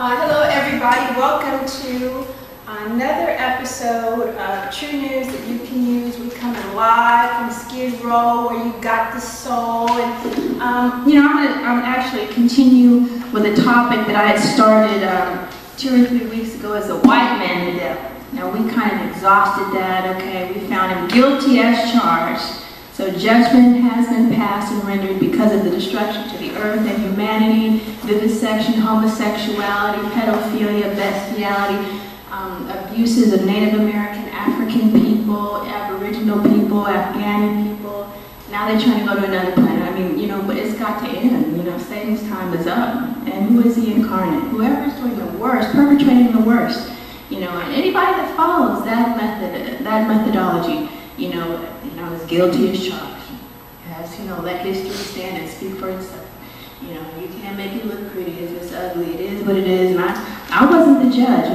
Hello everybody, welcome to another episode of True News that you can use. We're coming live from Skid Row where you got the soul. And I'm gonna actually continue with a topic that I had started 2 or 3 weeks ago as a white man the devil. Now we kind of exhausted that, okay? We found him guilty as charged. So judgment has been passed and rendered because of the destruction to the earth and humanity, vivisection, homosexuality, pedophilia, bestiality, abuses of Native American, African people, Aboriginal people, Afghani people. Now they're trying to go to another planet. But it's got to end. Satan's time is up. And who is he incarnate? Whoever's doing the worst, perpetrating the worst. And anybody that follows that methodology, is guilty as charged. Has, let history stand and speak for itself. You can't make it look pretty if it's ugly. It is what it is. And I wasn't the judge.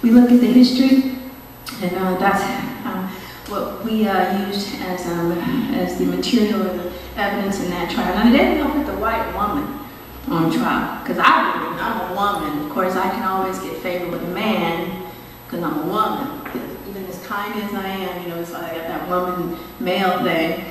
We look at the history, and that's what we used as the material or the evidence in that trial. Now, they didn't put the white woman on trial, because I'm a woman. Of course, I can always get favored with a man, because I'm a woman. Even as kind as I am, it's like I got that woman male thing,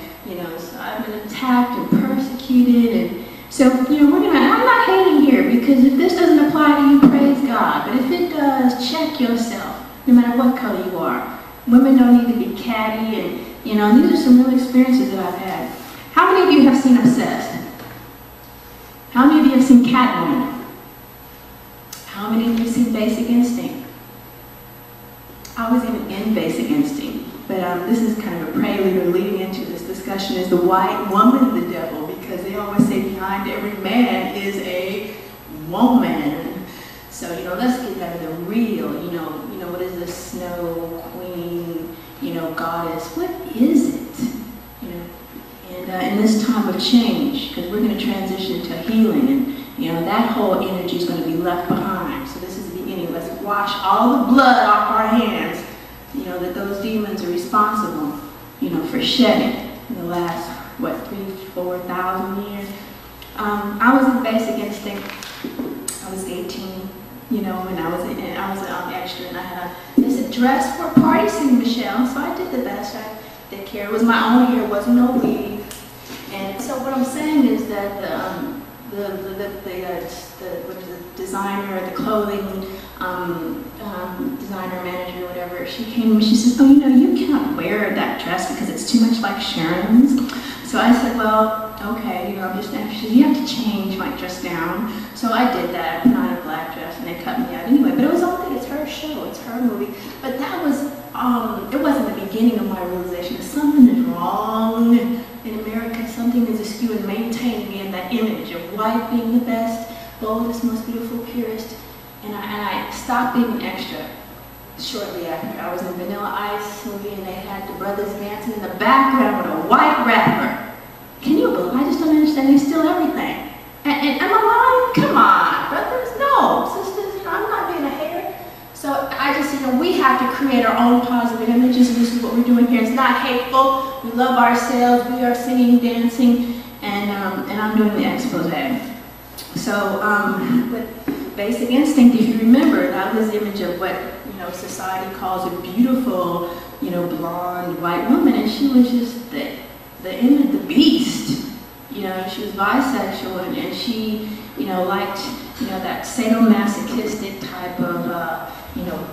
so I've been attacked and persecuted, and so, I'm not hating here, because if this doesn't apply to you, praise God, but if it does, check yourself, no matter what color you are. Women don't need to be catty, and, these are some real experiences that I've had. How many of you have seen Obsessed? How many of you have seen Catwoman? How many of you have seen Basic Instinct? I was even in Basic Instinct, but this is kind of a prelude or leading into this discussion. Is the white woman the devil? Because they always say behind every man is a woman. So, let's get down to the real, what is the snow queen, goddess? What is it? And in this time of change, because we're going to transition to healing, and that whole energy is going to be left behind. So this is the beginning. Let's wash all the blood off our hands, that those demons are responsible, for shedding in the last, 3,000-4,000 years. I was in Basic Instinct. I was 18, and I was an extra, and I had this dress for a party scene, Michelle. So I did the best I did care. It was my own hair, wasn't no weave. And so what I'm saying is that the designer, the clothing designer, manager, whatever, she came and she says, you can't wear that dress because it's too much like Sharon's. So I said, well, okay, I'm just anxious. You have to change my dress down. So I did that. I put on a black dress and they cut me out anyway. But it was only, it's her show, it's her movie. But that was, it wasn't the beginning of my realization that something is wrong in America. Something is askew in maintaining me in that image of white being the best, boldest, most beautiful, purest. And I stopped being an extra shortly after. I was in Vanilla Ice movie and they had the brothers dancing in the background with a white rapper. Can you believe? I just don't understand. They steal everything. And I'm like, come on, brothers, no, sisters, I'm not being a hater. So I just, we have to create our own positive images, and this is what we're doing here. It's not hateful. We love ourselves. We are singing, dancing, and I'm doing the expose. So with Basic Instinct, if you remember, that was the image of what society calls a beautiful, blonde white woman, and she was just the image, the beast. She was bisexual, and she, liked, that sadomasochistic type of,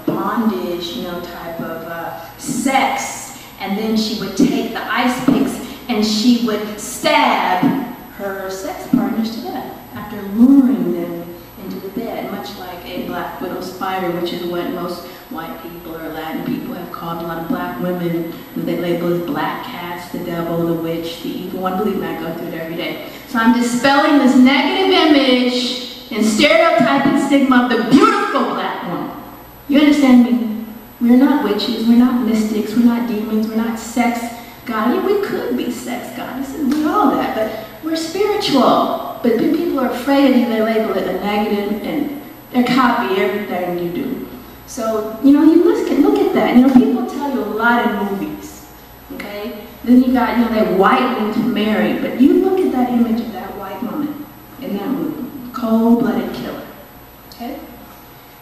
bondage, type of sex. And then she would take the ice picks and she would stab her sex partners to death after luring them into the bed, much like a black widow spider, which is what most white people or Latin people have called a lot of black women, who they label as black cats, the devil, the witch, the evil one. Believe me, I go through it every day. So I'm dispelling this negative image and stereotype and stigma of the beautiful black woman. You understand me? We're not witches, we're not mystics, we're not demons, we're not sex goddess. Yeah, we could be sex goddesses, we're all that, but we're spiritual. But people are afraid of you, they label it a negative, and they copy everything you do. So, you look at that. People tell you a lot in movies, okay? Then you got, they whitened Mary, but you look at that image of that white woman in that movie, cold-blooded killer, okay?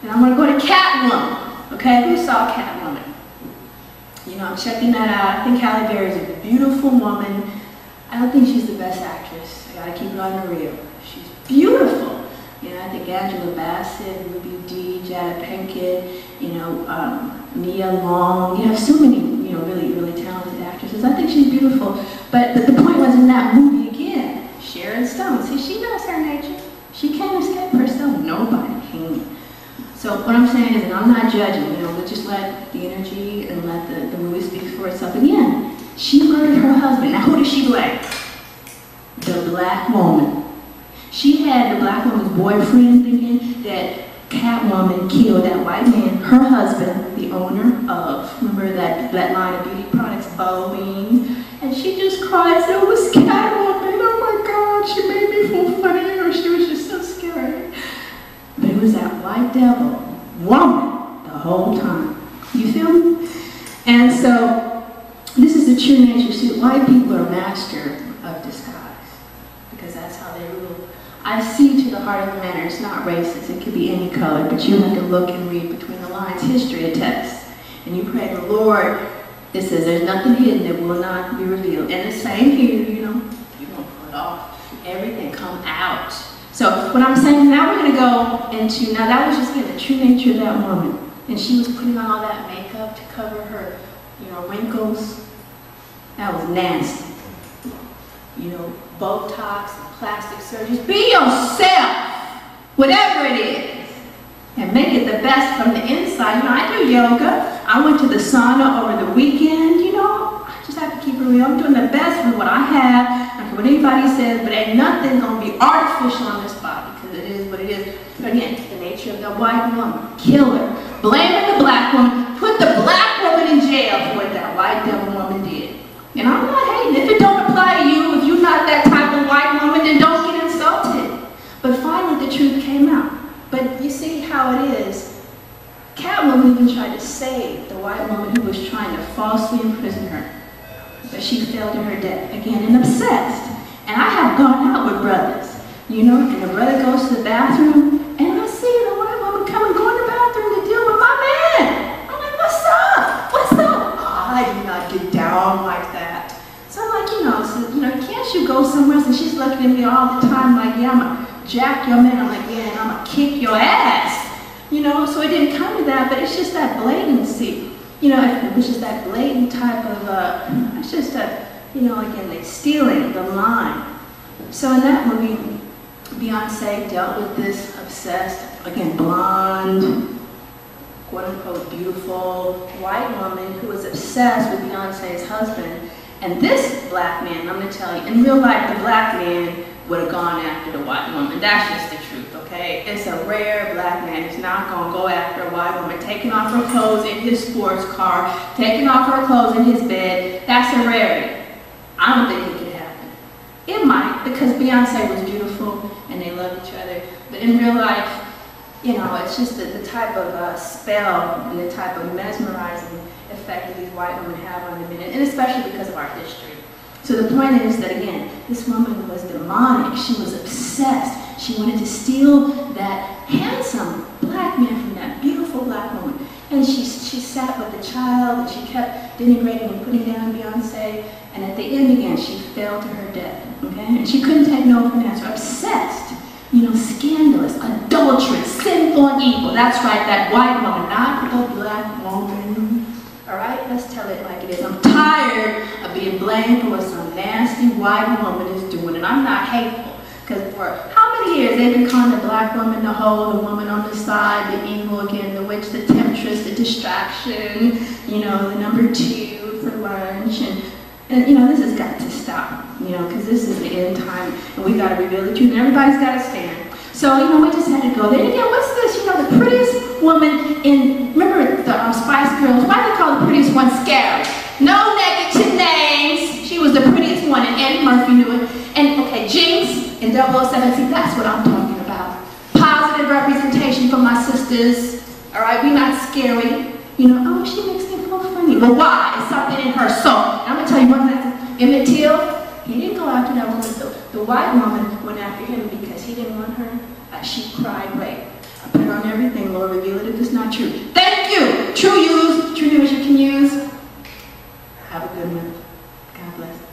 And I'm going to go to Catwoman. Okay, who saw Catwoman? You know, I'm checking that out. I think Halle Berry is a beautiful woman. I don't think she's the best actress. I got to keep it on the real. She's beautiful. You know, I think Angela Bassett, Ruby Dee, Jada Pinkett, you know, Nia Long. You have so many, you know, really, really talented actresses. I think she's beautiful. But the point was in that movie again, Sharon Stone. See, she knows her nature. She can't escape herself. Nobody can. So what I'm saying is, and I'm not judging, you know, we'll just let the energy and let the movie speak for itself. Again, she murdered her husband. Now who did she blame? The black woman. She had the black woman's boyfriend thinking that Catwoman killed that white man, her husband, the owner of, remember that line of beauty products, Boeing? And she just cried, said, it was Catwoman, oh my God, she made me feel funny, or she was just so scary. But it was that white devil woman the whole time. You feel me? And so, this is the true nature. See, white people are master of disguise, because that's how they rule. I see to the heart of the matter. It's not racist. It could be any color, but you have to look and read between the lines. History attests. And you pray the Lord. It says there's nothing hidden that will not be revealed. And the same here, you know, you're going to pull it off. Everything come out. So what I'm saying, now we're going to go into, now that was just again the true nature of that woman. And she was putting on all that makeup to cover her, you know, wrinkles. That was nasty. You know, Botox and plastic surgeries. Be yourself, whatever it is, and make it the best from the inside. You know, I do yoga. I went to the sauna over the weekend. You know, I just have to keep it real. I'm doing the best with what I have, not what anybody says, but ain't nothing gonna be artificial on this body, because it is what it is. But again, the nature of the white woman, killer, blaming the black woman, put the black woman in jail for what that white devil woman did. And I'm not hating. If it don't apply to you, if you're not that type of white woman, then don't get insulted. But finally the truth came out. But you see how it is. Catwoman even tried to save the white woman who was trying to falsely imprison her. But she fell to her death again and obsessed. And I have gone out with brothers, you know, and the brother goes to the bathroom, and I see the white woman come and go in the bathroom to deal with my man. I'm like, what's up? What's up? Oh, I do not get down like that. So I'm like, you know, can't you go somewhere else? And she's looking at me all the time like, yeah, I'm going to jack your man. I'm like, yeah, and I'm going to kick your ass. You know, so it didn't come to that, but it's just that blatantcy. You know, it was just that blatant type of, it's just a, you know, again, they stealing the line. So in that movie, Beyonce dealt with this obsessed, again, blonde, quote-unquote beautiful white woman who was obsessed with Beyonce's husband. And this black man, I'm going to tell you, in real life, the black man would have gone after the white woman. That's just the truth, okay? It's a rare black man who's not going to go after a white woman, taking off her clothes in his sports car, taking off her clothes in his bed. That's a rarity. I don't think it could happen. It might, because Beyonce was beautiful and they loved each other. But in real life, you know, it's just the type of spell and the type of mesmerizing effect that these white women have on the men, and especially because of our history. So the point is that, again, this woman was demonic. She was obsessed. She wanted to steal that handsome black man from that beautiful black woman. And she sat with the child, and she kept denigrating and putting down Beyonce. And at the end, again, she fell to her death. Okay? And she couldn't take no for an answer. Obsessed. You know, scandalous, adulterous, sinful and evil. That's right, that white woman, not the black woman. All right, let's tell it like it is. I'm tired of being blamed for what some nasty white woman is doing, and I'm not hateful. Because for how many years they've been calling the black woman the hoe, the woman on the side, the evil again, the witch, the temptress, the distraction, you know, the number 2 for lunch, and you know, this has got to stop, you know, because this is the end time, and we got to reveal the truth, and everybody's got to stand. So, you know, we just had to go there. And again, what's this? You know, the prettiest woman in, remember the Spice Girls? Why do they call the prettiest one Scary? No negative names. She was the prettiest one, and Eddie Murphy knew it. And, okay, Jinx in 007, see, that's what I'm talking about. Positive representation for my sisters. All right, we're not scary. You know, oh, she makes me feel funny. Well, why? It's something in her soul. And I'm going to tell you one thing. Emmett Till, he didn't go after that woman. The white woman went after him because he didn't want her. She cried rape. I put it on everything, Lord, reveal not true. Thank you. True news you can use. Have a good one. God bless.